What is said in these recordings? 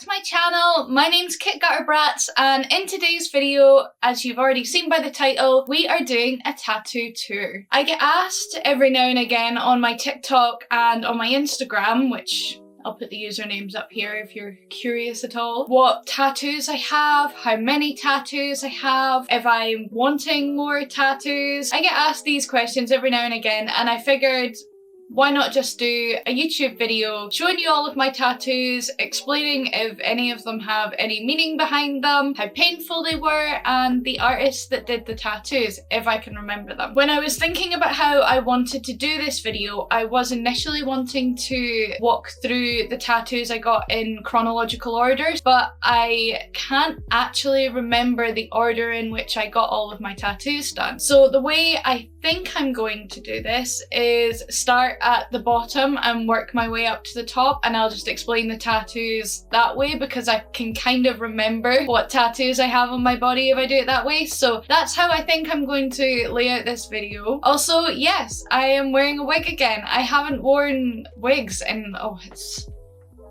to my channel. My name's GutterBratz, and in today's video, as you've already seen by the title, we are doing a tattoo tour. I get asked every now and again on my TikTok and on my Instagram, which I'll put the usernames up here if you're curious at all, what tattoos I have, how many tattoos I have, if I'm wanting more tattoos. I get asked these questions every now and again, and I figured, why not just do a YouTube video showing you all of my tattoos, explaining if any of them have any meaning behind them, how painful they were, and the artists that did the tattoos, if I can remember them. When I was thinking about how I wanted to do this video, I was initially wanting to walk through the tattoos I got in chronological order, but I can't actually remember the order in which I got all of my tattoos done. So the way I think I'm going to do this is start at the bottom and work my way up to the top, and I'll just explain the tattoos that way because I can kind of remember what tattoos I have on my body if I do it that way. So that's how I think I'm going to lay out this video. Also, yes, I am wearing a wig again. I haven't worn wigs in, it's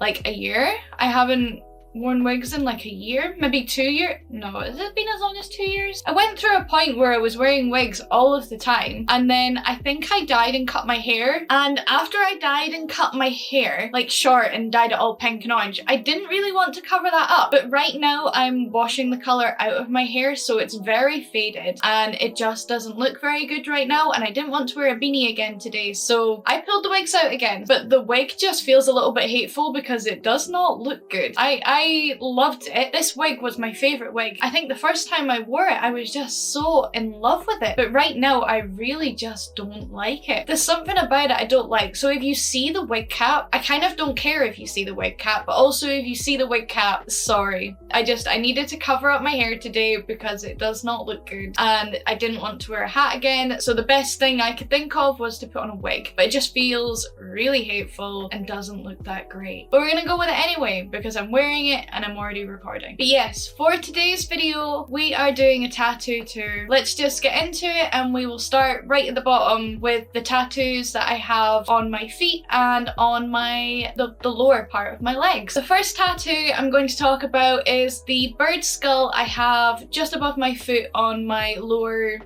like a year. I haven't worn wigs in like a year, maybe 2 years. No, has it been as long as 2 years? I went through a point where I was wearing wigs all of the time, and then I think I dyed and cut my hair, and after I dyed and cut my hair like short and dyed it all pink and orange, I didn't really want to cover that up. But right now I'm washing the colour out of my hair, so it's very faded and it just doesn't look very good right now, and I didn't want to wear a beanie again today, so I pulled the wigs out again. But the wig just feels a little bit hateful because it does not look good. I loved it. This wig was my favourite wig. I think the first time I wore it, I was just so in love with it. But right now, I really just don't like it. There's something about it I don't like. So if you see the wig cap, I kind of don't care if you see the wig cap, but also if you see the wig cap, sorry. I needed to cover up my hair today because it does not look good, and I didn't want to wear a hat again. So the best thing I could think of was to put on a wig, but it just feels really hateful and doesn't look that great. But we're gonna go with it anyway because I'm wearing it and I'm already recording. But yes, for today's video, we are doing a tattoo tour. Let's just get into it, and we will start right at the bottom with the tattoos that I have on my feet and on the lower part of my legs. The first tattoo I'm going to talk about is the bird skull I have just above my foot on my lower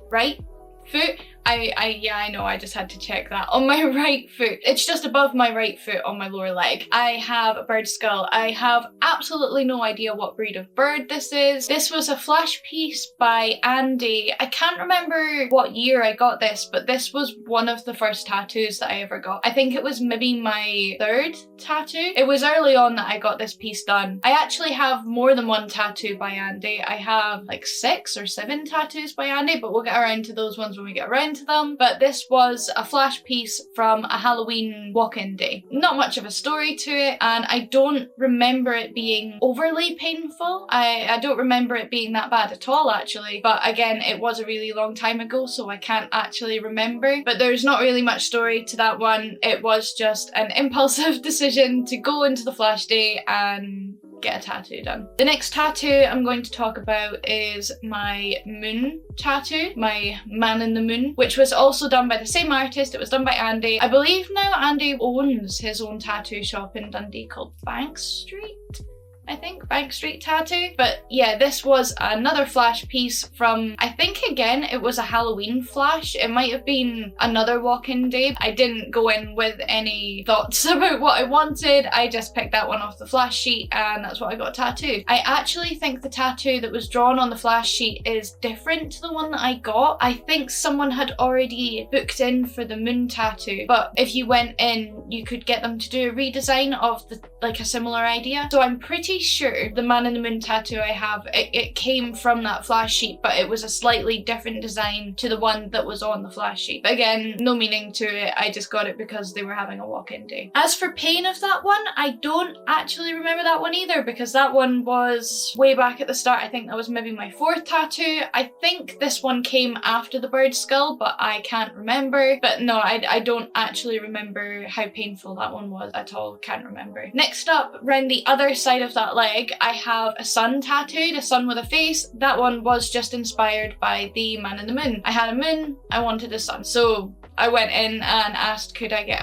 right foot. I know, I just had to check that. On my right foot. It's just above my right foot on my lower leg. I have a bird skull. I have absolutely no idea what breed of bird this is. This was a flash piece by Andy. I can't remember what year I got this, but this was one of the first tattoos that I ever got. I think it was maybe my third tattoo. It was early on that I got this piece done. I actually have more than one tattoo by Andy. I have like 6 or 7 tattoos by Andy, but we'll get around to those ones when we get around to them. But this was a flash piece from a Halloween walk-in day. Not much of a story to it, and I don't remember it being overly painful. I don't remember it being that bad at all, actually. But again, it was a really long time ago, so I can't actually remember. But there's not really much story to that one. It was just an impulsive decision to go into the flash day and get a tattoo done. The next tattoo I'm going to talk about is my moon tattoo, my man in the moon, which was also done by the same artist. It was done by Andy. I believe now Andy owns his own tattoo shop in Dundee called Bank Street. I think Bank Street Tattoo. But yeah, this was another flash piece from, I think again it was a Halloween flash. It might have been another walk-in day. I didn't go in with any thoughts about what I wanted. I just picked that one off the flash sheet, and that's what I got tattooed. I actually think the tattoo that was drawn on the flash sheet is different to the one that I got. I think someone had already booked in for the moon tattoo, but if you went in, you could get them to do a redesign of a similar idea. So I'm pretty sure the man in the moon tattoo I have, it came from that flash sheet, but it was a slightly different design to the one that was on the flash sheet. But again, no meaning to it. I just got it because they were having a walk-in day. As for pain of that one, I don't actually remember that one either, because that one was way back at the start. I think that was maybe my 4th tattoo. I think this one came after the bird skull, but I can't remember. But no, I don't actually remember how painful that one was at all. Can't remember. Next up, round the other side of that leg, I have a sun tattooed, a sun with a face. That one was just inspired by the man in the moon. I had a moon, I wanted a sun. So I went in and asked could I get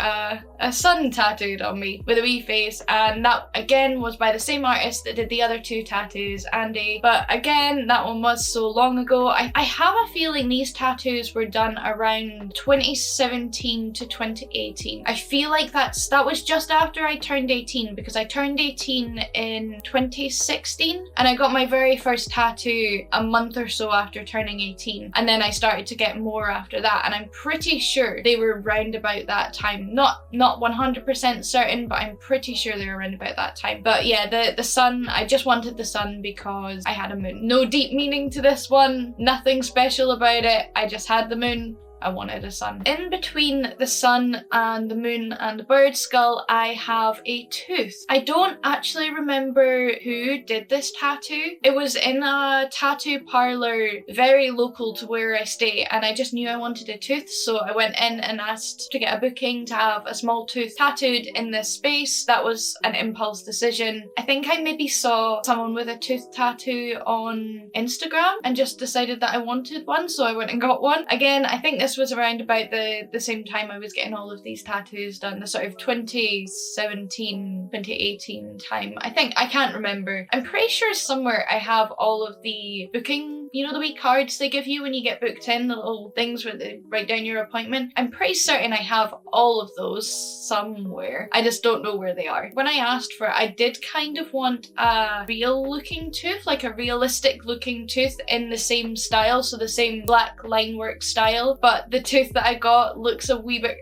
a sun tattooed on me with a wee face, and that again was by the same artist that did the other two tattoos, Andy. But again, that one was so long ago. I have a feeling these tattoos were done around 2017 to 2018. I feel like that was just after I turned 18, because I turned 18 in 2016 and I got my very first tattoo a month or so after turning 18, and then I started to get more after that, and I'm pretty sure they were round about that time. Not 100% certain, but I'm pretty sure they were around about that time. But yeah, the sun, I just wanted the sun because I had a moon. No deep meaning to this one, nothing special about it, I just had the moon. I wanted a sun. In between the sun and the moon and the bird skull, I have a tooth. I don't actually remember who did this tattoo. It was in a tattoo parlor very local to where I stay, and I just knew I wanted a tooth, so I went in and asked to get a booking to have a small tooth tattooed in this space. That was an impulse decision. I think I maybe saw someone with a tooth tattoo on Instagram and just decided that I wanted one, so I went and got one. Again, I think this was around about the same time I was getting all of these tattoos done, the sort of 2017, 2018 time. I can't remember. I'm pretty sure somewhere I have all of the booking, you know, the wee cards they give you when you get booked in, the little things where they write down your appointment. I'm pretty certain I have all of those somewhere. I just don't know where they are. When I asked for it, I did kind of want a real looking tooth, like a realistic looking tooth in the same style, so the same black line work style, but the tooth that I got looks a wee bit...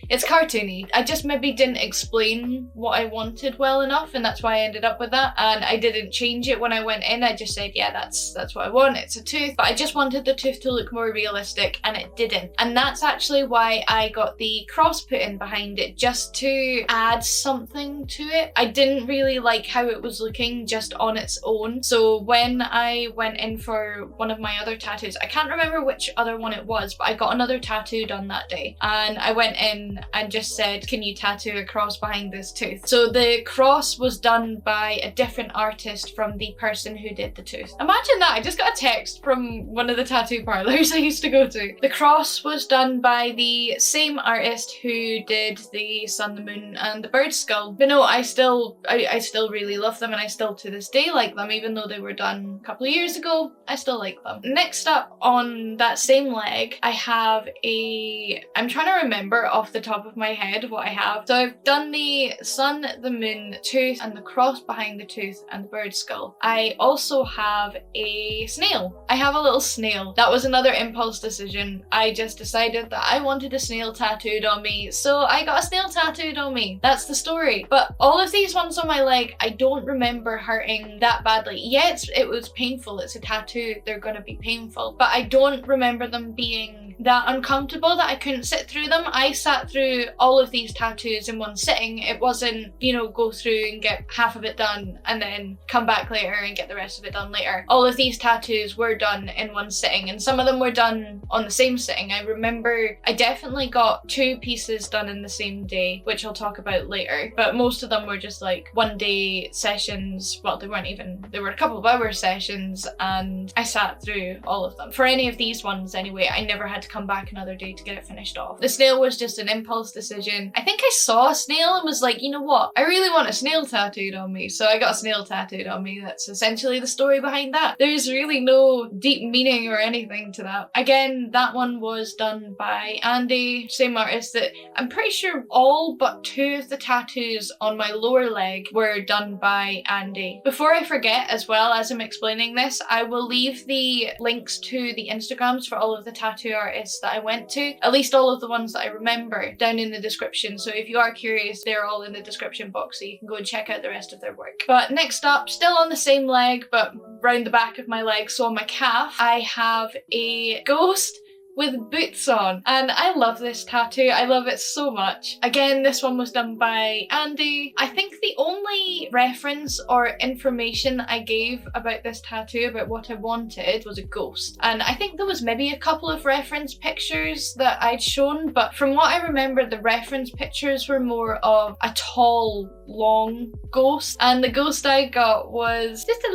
It's cartoony. I just maybe didn't explain what I wanted well enough, and that's why I ended up with that. And I didn't change it when I went in. I just said, yeah, that's what I want. It's a tooth. But I just wanted the tooth to look more realistic, and it didn't. And that's actually why I got the cross put in behind it, just to add something to it. I didn't really like how it was looking just on its own. So when I went in for one of my other tattoos, I can't remember which other one it was, but I got another tattoo done that day. And I went in and just said, can you tattoo a cross behind this tooth? So the cross was done by a different artist from the person who did the tooth. Imagine that, I just got a text from one of the tattoo parlors I used to go to. The cross was done by the same artist who did the sun, the moon and the bird skull. But no, I still really love them, and I still to this day like them, even though they were done a couple of years ago. I still like them. Next up on that same leg, I have I'm trying to remember off the top of my head what I have. So I've done the sun, the moon, tooth, and the cross behind the tooth and the bird skull. I also have a snail. I have a little snail. That was another impulse decision. I just decided that I wanted a snail tattooed on me, so I got a snail tattooed on me. That's the story. But all of these ones on my leg, I don't remember hurting that badly. Yeah, it was painful. It's a tattoo. They're gonna be painful. But I don't remember them being that uncomfortable that I couldn't sit through them. I sat through all of these tattoos in one sitting. It wasn't, you know, go through and get half of it done and then come back later and get the rest of it done later. All of these tattoos were done in one sitting, and some of them were done on the same sitting. I remember I definitely got 2 pieces done in the same day, which I'll talk about later, but most of them were just like one day sessions. Well, they were a couple of hour sessions, and I sat through all of them. For any of these ones anyway, I never had to come back another day to get it finished off. The snail was just an impulse decision. I think I saw a snail and was like, you know what, I really want a snail tattooed on me, so I got a snail tattooed on me. That's essentially the story behind that. There's really no deep meaning or anything to that. Again, that one was done by Andy, same artist. That I'm pretty sure all but 2 of the tattoos on my lower leg were done by Andy. Before I forget, as well, as I'm explaining this, I will leave the links to the Instagrams for all of the tattoo artists that I went to, at least all of the ones that I remember, down in the description. So if you are curious, they're all in the description box, so you can go and check out the rest of their work. But next up, still on the same leg, but round the back of my leg, so on my calf, I have a ghost with boots on, and I love this tattoo. I love it so much. Again, this one was done by Andy. I think the only reference or information I gave about this tattoo, about what I wanted, was a ghost, and I think there was maybe a couple of reference pictures that I'd shown, but from what I remember, the reference pictures were more of a tall, long ghost, and the ghost I got was just a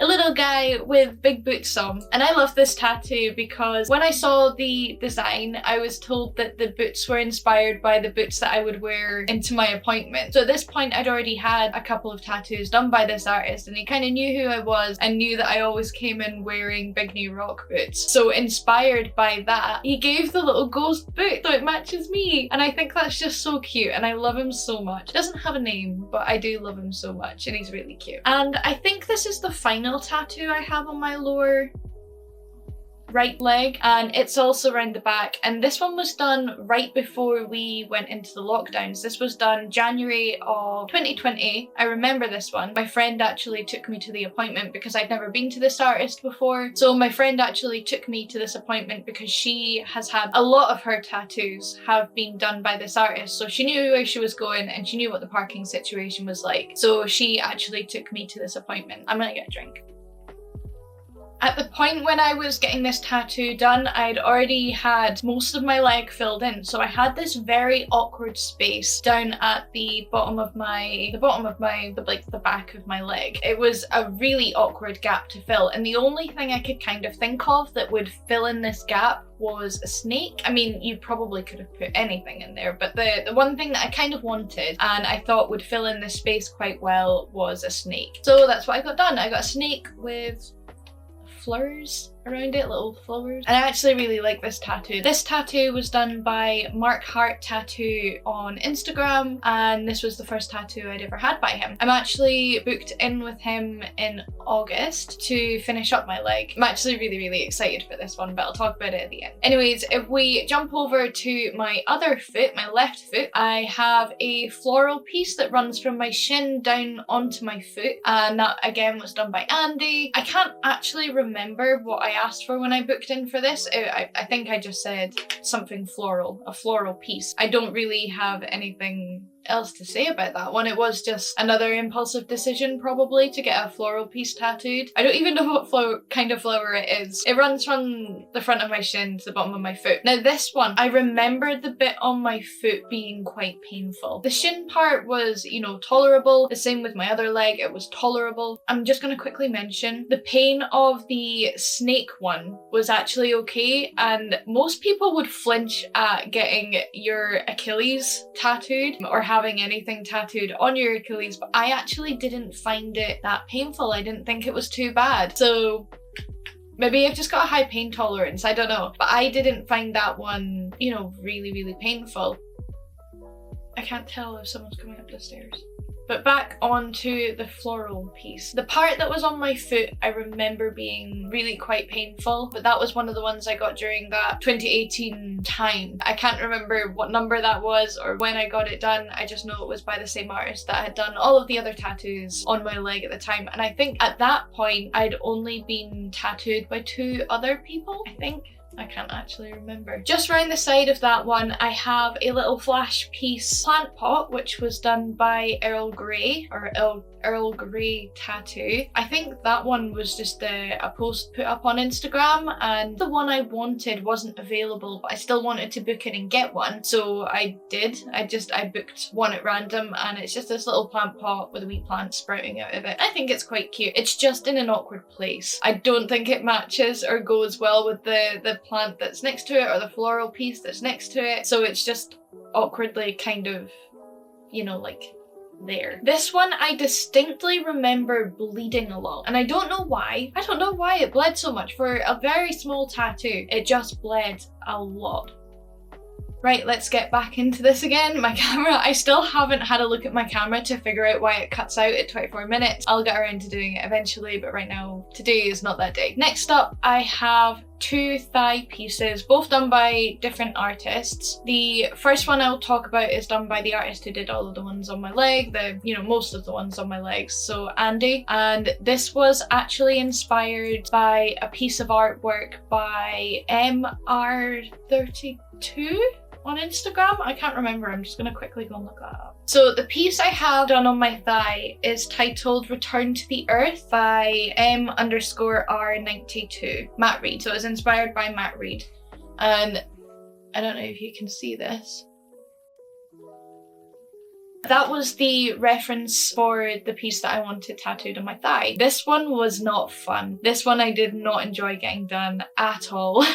little guy with big boots on. And I love this tattoo because when I saw saw the design, I was told that the boots were inspired by the boots that I would wear into my appointment. So at this point, I'd already had a couple of tattoos done by this artist, and he kind of knew who I was and knew that I always came in wearing big new rock boots. So inspired by that, he gave the little ghost boot so it matches me. And I think that's just so cute, and I love him so much. Doesn't have a name, but I do love him so much, and he's really cute. And I think this is the final tattoo I have on my lower right leg, and it's also around the back, and this one was done right before we went into the lockdowns. This was done January of 2020. I remember this one. My friend actually took me to the appointment because I'd never been to this artist before. So my friend actually took me to this appointment because she has had a lot of her tattoos have been done by this artist, so she knew where she was going and she knew what the parking situation was like. So she actually took me to this appointment. I'm gonna get a drink. At the point when I was getting this tattoo done, I'd already had most of my leg filled in. So I had this very awkward space down at the bottom of the back of my leg. It was a really awkward gap to fill. And the only thing I could kind of think of that would fill in this gap was a snake. I mean, you probably could have put anything in there, but the one thing that I kind of wanted and I thought would fill in this space quite well was a snake. So that's what I got done. I got a snake with flowers around it, little flowers. And I actually really like this tattoo. This tattoo was done by Mark Hart Tattoo on Instagram, and this was the first tattoo I'd ever had by him. I'm actually booked in with him in August to finish up my leg. I'm actually really excited for this one, but I'll talk about it at the end. Anyways, if we jump over to my other foot, my left foot, I have a floral piece that runs from my shin down onto my foot, and that again was done by Andy. I can't actually remember what I asked for when I booked in for this. I think I just said something floral, a floral piece. I don't really have anything else to say about that one. It was just another impulsive decision probably to get a floral piece tattooed. I don't even know what kind of flower it is. It runs from the front of my shin to the bottom of my foot. Now this one, I remember the bit on my foot being quite painful. The shin part was, you know, tolerable. The same with my other leg, it was tolerable. I'm just going to quickly mention the pain of the snake one was actually okay, and most people would flinch at getting your Achilles tattooed or having anything tattooed on your Achilles, but I actually didn't find it that painful. I didn't think it was too bad. So maybe I've just got a high pain tolerance, I don't know. But I didn't find that one, you know, really painful. I can't tell if someone's coming up the stairs. But back onto the floral piece. The part that was on my foot, I remember being really quite painful, but that was one of the ones I got during that 2018 time. I can't remember what number that was or when I got it done. I just know it was by the same artist that had done all of the other tattoos on my leg at the time. And I think at that point, I'd only been tattooed by 2 other people, I think. I can't actually remember. Just round the side of that one, I have a little flash piece plant pot, which was done by Earl Grey, or Earl Grey Tattoo. I think that one was just a post put up on Instagram, and the one I wanted wasn't available, but I still wanted to book it and get one. So I did. I booked one at random, and it's just this little plant pot with a wee plant sprouting out of it. I think it's quite cute. It's just in an awkward place. I don't think it matches or goes well with the plant that's next to it or the floral piece that's next to it. So it's just awkwardly kind of, you know, like there. This one I distinctly remember bleeding a lot, and I don't know why. I don't know why it bled so much. For a very small tattoo, it just bled a lot. Right, let's get back into this again. My camera, I still haven't had a look at my camera to figure out why it cuts out at 24 minutes. I'll get around to doing it eventually, but right now, today is not that day. Next up, I have 2 thigh pieces, both done by different artists. The first one I'll talk about is done by the artist who did all of the ones on my leg, most of the ones on my legs, so Andy. And this was actually inspired by a piece of artwork by MR32 on Instagram. I can't remember. I'm just gonna quickly go and look that up. So the piece I have done on my thigh is titled Return to the Earth by M_R92, Matt Reed. So it's inspired by Matt Reed. And I don't know if you can see this. That was the reference for the piece that I wanted tattooed on my thigh. This one was not fun. This one I did not enjoy getting done at all.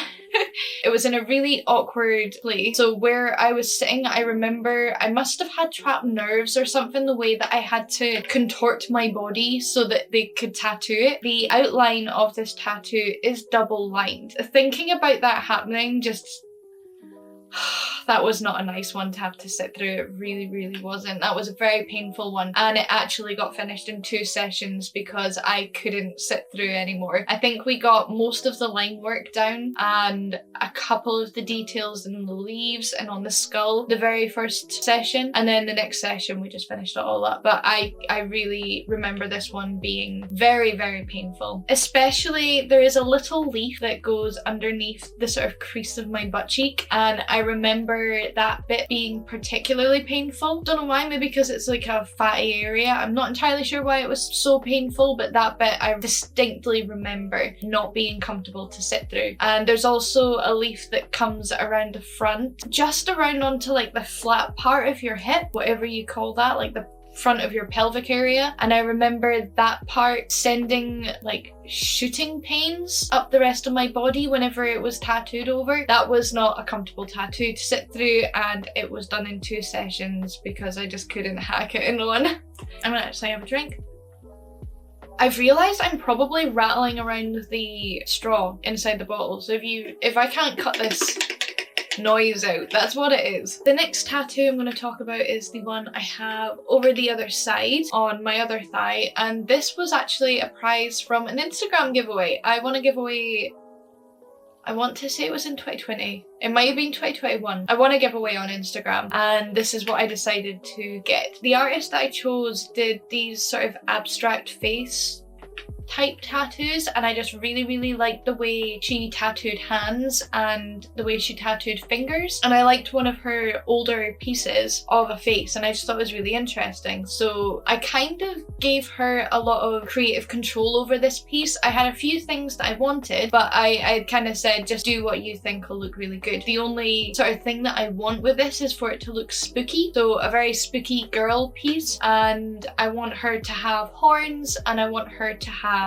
It was in a really awkward place. So where I was sitting, I remember I must have had trapped nerves or something, the way that I had to contort my body so that they could tattoo it. The outline of this tattoo is double lined. Thinking about that happening just... that was not a nice one to have to sit through. It really, really wasn't. That was a very painful one, and it actually got finished in 2 sessions because I couldn't sit through anymore. I think we got most of the line work down and a couple of the details in the leaves and on the skull the very first session, and then the next session we just finished it all up. But I really remember this one being very, very painful. Especially there is a little leaf that goes underneath the sort of crease of my butt cheek, and I remember that bit being particularly painful. Don't know why, maybe because it's like a fatty area. I'm not entirely sure why it was so painful, but that bit I distinctly remember not being comfortable to sit through. And there's also a leaf that comes around the front, just around onto like the flat part of your hip, whatever you call that, like the front of your pelvic area. And I remember that part sending like shooting pains up the rest of my body whenever it was tattooed over. That was not a comfortable tattoo to sit through, and it was done in 2 sessions because I just couldn't hack it in one. I'm gonna actually have a drink. I've realised I'm probably rattling around the straw inside the bottle, so if I can't cut this noise out, that's what it is. The next tattoo I'm going to talk about is the one I have over the other side on my other thigh, and this was actually a prize from an Instagram giveaway. I want to say it was in 2020. It might have been 2021. I won a giveaway on Instagram, and this is what I decided to get. The artist that I chose did these sort of abstract face type tattoos, and I just really, really liked the way she tattooed hands and the way she tattooed fingers, and I liked one of her older pieces of a face, and I just thought it was really interesting. So I kind of gave her a lot of creative control over this piece. I had a few things that I wanted, but I kind of said just do what you think will look really good. The only sort of thing that I want with this is for it to look spooky, so a very spooky girl piece, and I want her to have horns, and I want her to have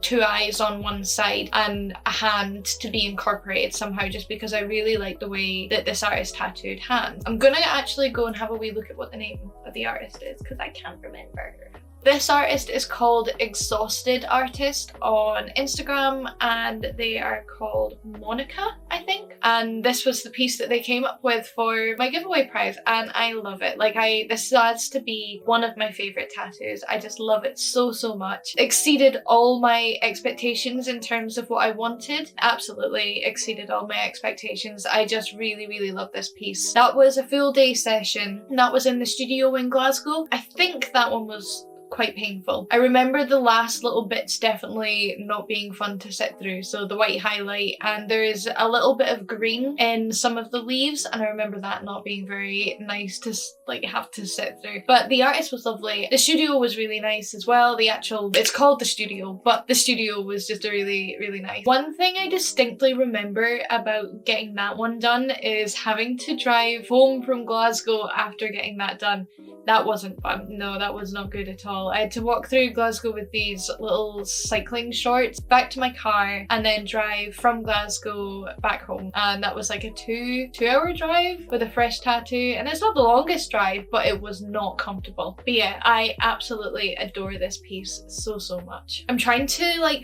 2 eyes on one side and a hand to be incorporated somehow, just because I really like the way that this artist tattooed hands. I'm gonna actually go and have a wee look at what the name of the artist is because I can't remember. This artist is called Exhausted Artist on Instagram, and they are called Monica, I think. And this was the piece that they came up with for my giveaway prize, and I love it. Like this has to be one of my favorite tattoos. I just love it so, so much. Exceeded all my expectations in terms of what I wanted. Absolutely exceeded all my expectations. I just really, really love this piece. That was a full day session, and that was in the studio in Glasgow. I think that one was quite painful. I remember the last little bits definitely not being fun to sit through, so the white highlight, and there is a little bit of green in some of the leaves, and I remember that not being very nice to like have to sit through. But the artist was lovely. The studio was really nice as well. It's called the studio, but the studio was just really, really nice. One thing I distinctly remember about getting that one done is having to drive home from Glasgow after getting that done. That wasn't fun. No, that was not good at all. I had to walk through Glasgow with these little cycling shorts back to my car and then drive from Glasgow back home. And that was like a two-hour drive with a fresh tattoo. And it's not the longest drive, but it was not comfortable. But yeah, I absolutely adore this piece so, so much. I'm trying to like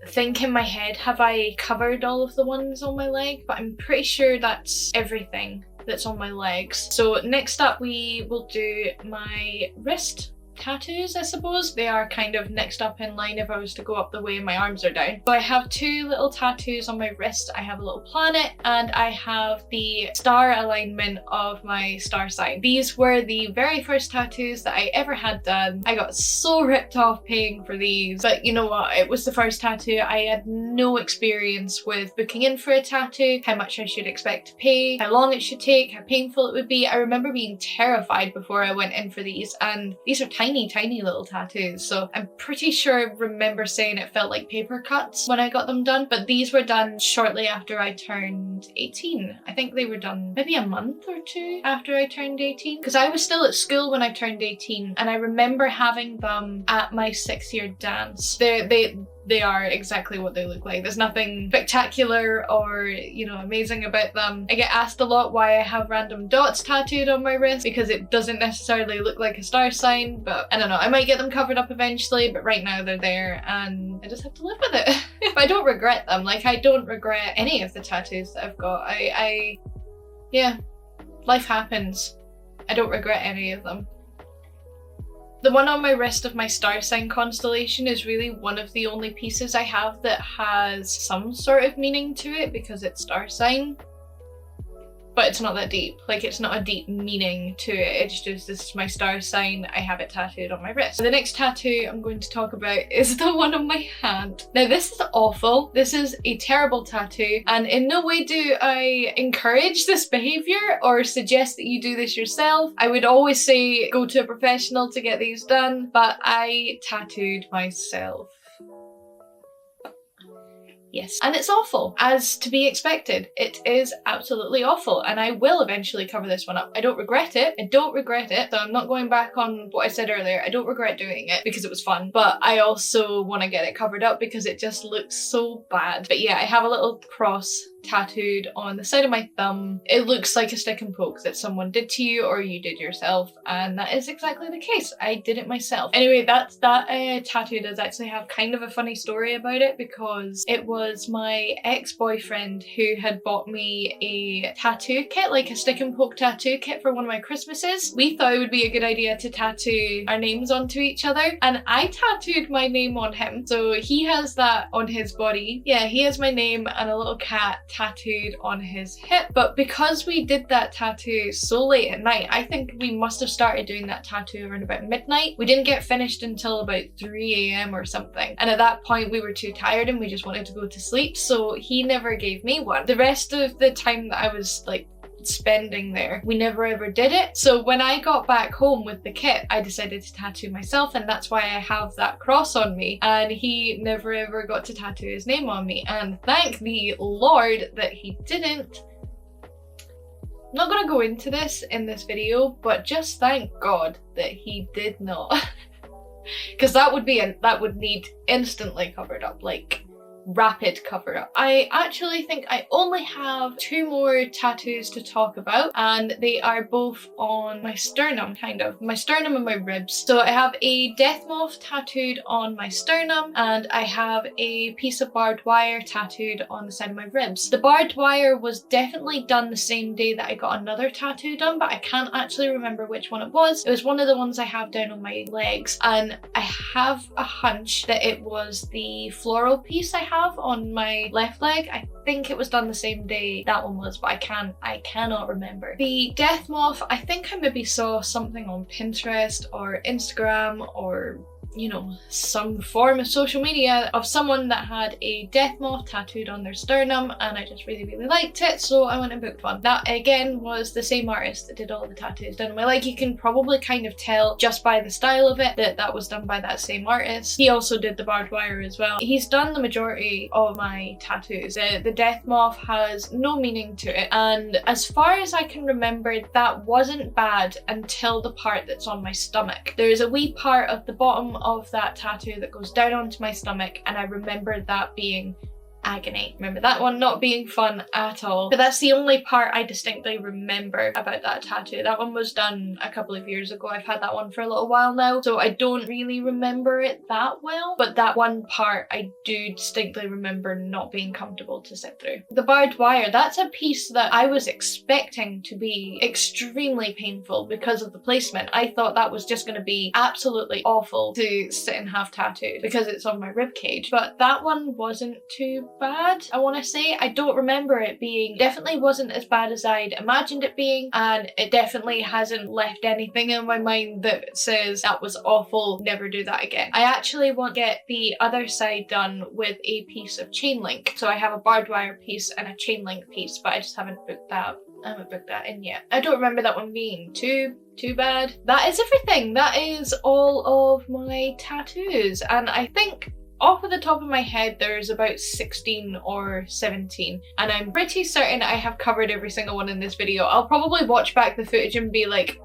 think in my head, have I covered all of the ones on my leg? But I'm pretty sure that's everything that's on my legs. So next up we will do my wrist tattoos, I suppose. They are kind of next up in line if I was to go up the way my arms are down. So I have 2 little tattoos on my wrist. I have a little planet and I have the star alignment of my star sign. These were the very first tattoos that I ever had done. I got so ripped off paying for these, but you know what, it was the first tattoo. I had no experience with booking in for a tattoo, how much I should expect to pay, how long it should take, how painful it would be. I remember being terrified before I went in for these, and these are tiny little tattoos, so I'm pretty sure I remember saying it felt like paper cuts when I got them done. But these were done shortly after I turned 18. I think they were done maybe a month or 2 after I turned 18, because I was still at school when I turned 18, and I remember having them at my 6th year dance. they are exactly what they look like. There's nothing spectacular or, you know, amazing about them. I get asked a lot why I have random dots tattooed on my wrist, because it doesn't necessarily look like a star sign, but I don't know. I might get them covered up eventually, but right now they're there and I just have to live with it. But I don't regret them. Like, I don't regret any of the tattoos that I've got. Yeah, life happens. I don't regret any of them. The one on my wrist of my star sign constellation is really one of the only pieces I have that has some sort of meaning to it, because it's star sign. But it's not that deep. Like, it's not a deep meaning to it. It's just, this is my star sign. I have it tattooed on my wrist. The next tattoo I'm going to talk about is the one on my hand. Now, this is awful. This is a terrible tattoo, and in no way do I encourage this behavior or suggest that you do this yourself. I would always say go to a professional to get these done, but I tattooed myself. Yes. And it's awful, as to be expected. It is absolutely awful, and I will eventually cover this one up. I don't regret it. I don't regret it. So I'm not going back on what I said earlier. I don't regret doing it because it was fun, but I also want to get it covered up because it just looks so bad. But yeah, I have a little cross tattooed on the side of my thumb. It looks like a stick and poke that someone did to you or you did yourself, and that is exactly the case. I did it myself. Anyway, that tattoo does actually have kind of a funny story about it, because it was my ex-boyfriend who had bought me a tattoo kit, like a stick and poke tattoo kit, for one of my Christmases. We thought it would be a good idea to tattoo our names onto each other, and I tattooed my name on him. So he has that on his body. Yeah, he has my name and a little cat tattooed on his hip. But because we did that tattoo so late at night, I think we must have started doing that tattoo around about midnight. We didn't get finished until about 3 AM or something. And at that point we were too tired and we just wanted to go to sleep. So he never gave me one. The rest of the time that I was like spending there, we never ever did it. So when I got back home with the kit, I decided to tattoo myself, and that's why I have that cross on me, and he never ever got to tattoo his name on me, and thank the Lord that he didn't. I'm not gonna go into this in this video, but just thank God that he did not. Because that would need instantly covered up, like rapid cover up. I actually think I only have 2 more tattoos to talk about, and they are both on my sternum, kind of. My sternum and my ribs. So I have a death moth tattooed on my sternum, and I have a piece of barbed wire tattooed on the side of my ribs. The barbed wire was definitely done the same day that I got another tattoo done, but I can't actually remember which one it was. It was one of the ones I have down on my legs, and I have a hunch that it was the floral piece I have on my left leg. I think it was done the same day that one was, but I cannot remember. The death moth, I think I maybe saw something on Pinterest or Instagram or, you know, some form of social media of someone that had a death moth tattooed on their sternum, and I just really liked it, so I went and booked one. That again was the same artist that did all the tattoos down my leg. You can probably kind of tell just by the style of it that that was done by that same artist. He also did the barbed wire as well. He's done the majority of my tattoos. The death moth has no meaning to it, and as far as I can remember, that wasn't bad until the part that's on my stomach. There's a wee part of the bottom of that tattoo that goes down onto my stomach, and I remember that being agony. Remember that one not being fun at all. But that's the only part I distinctly remember about that tattoo. That one was done a couple of years ago. I've had that one for a little while now, so I don't really remember it that well, but that one part I do distinctly remember not being comfortable to sit through. The barbed wire, that's a piece that I was expecting to be extremely painful because of the placement. I thought that was just going to be absolutely awful to sit and have tattooed because it's on my rib cage, but that one wasn't too bad, I want to say. I don't remember it being, definitely wasn't as bad as I'd imagined it being, and it definitely hasn't left anything in my mind that says that was awful, never do that again. I actually want to get the other side done with a piece of chain link. So I have a barbed wire piece and a chain link piece, but I just haven't booked that. I haven't booked that in yet. I don't remember that one being too bad. That is everything. That is all of my tattoos, and I think off of the top of my head there's about 16 or 17, and I'm pretty certain I have covered every single one in this video. I'll probably watch back the footage and be like,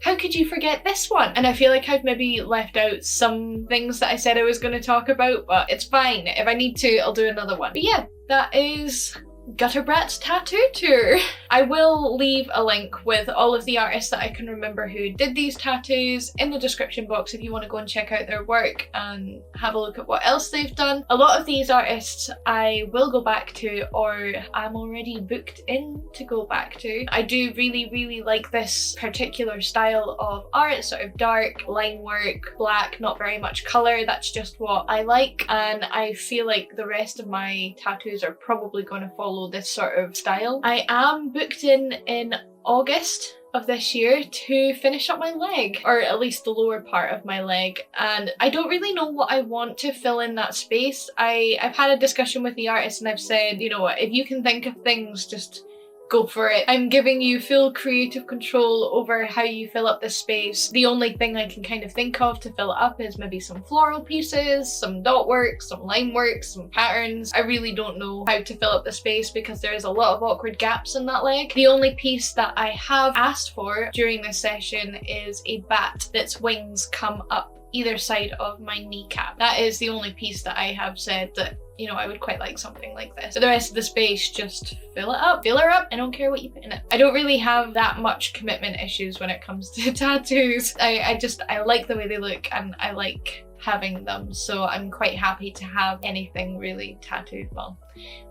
how could you forget this one? And I feel like I've maybe left out some things that I said I was going to talk about, but it's fine. If I need to, I'll do another one. But yeah, that is GutterBratz tattoo tour. I will leave a link with all of the artists that I can remember who did these tattoos in the description box if you want to go and check out their work and have a look at what else they've done. A lot of these artists I will go back to, or I'm already booked in to go back to. I do really like this particular style of art, sort of dark line work, black, not very much colour. That's just what I like, and I feel like the rest of my tattoos are probably going to follow this sort of style. I am booked in August of this year to finish up my leg, or at least the lower part of my leg, and I don't really know what I want to fill in that space. I've had a discussion with the artist and I've said, you know what, if you can think of things, just go for it. I'm giving you full creative control over how you fill up this space. The only thing I can kind of think of to fill it up is maybe some floral pieces, some dot work, some line work, some patterns. I really don't know how to fill up the space because there's a lot of awkward gaps in that leg. The only piece that I have asked for during this session is a bat that's wings come up either side of my kneecap. That is the only piece that I have said that, you know, I would quite like something like this. But the rest of the space, just fill it up, fill her up. I don't care what you put in it. I don't really have that much commitment issues when it comes to tattoos. I like the way they look and I like having them, so I'm quite happy to have anything really tattooed. Well,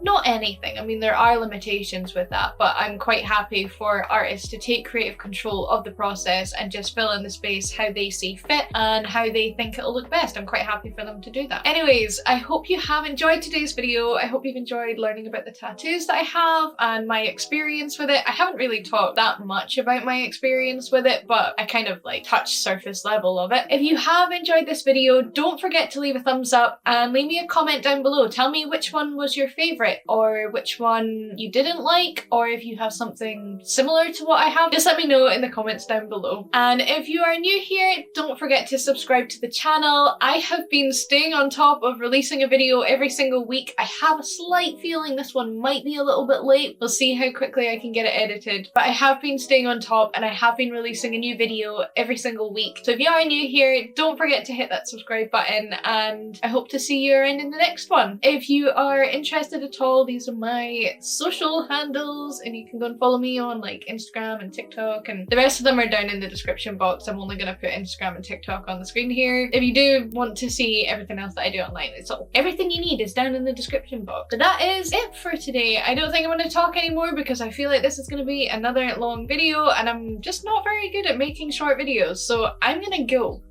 not anything, I mean there are limitations with that, but I'm quite happy for artists to take creative control of the process and just fill in the space how they see fit and how they think it'll look best. I'm quite happy for them to do that. Anyways, I hope you have enjoyed today's video. I hope you've enjoyed learning about the tattoos that I have and my experience with it. I haven't really talked that much about my experience with it, but I kind of like touched surface level of it. If you have enjoyed this video, don't forget to leave a thumbs up and leave me a comment down below. Tell me which one was your favorite, or which one you didn't like, or if you have something similar to what I have, just let me know in the comments down below. And if you are new here, don't forget to subscribe to the channel. I have been staying on top of releasing a video every single week. I have a slight feeling this one might be a little bit late. We'll see how quickly I can get it edited, but I have been staying on top and I have been releasing a new video every single week. So if you are new here, don't forget to hit that subscribe button, and I hope to see you around in the next one. If you are interested at all, these are my social handles and you can go and follow me on like Instagram and TikTok, and the rest of them are down in the description box. I'm only gonna put Instagram and TikTok on the screen here. If you do want to see everything else that I do online, it's all, everything you need is down in the description box. But that is it for today. I don't think I'm gonna talk anymore because I feel like this is gonna be another long video and I'm just not very good at making short videos, so I'm gonna go.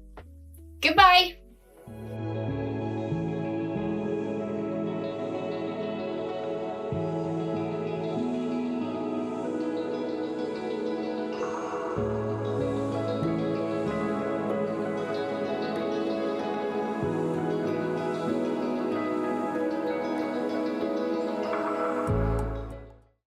Goodbye!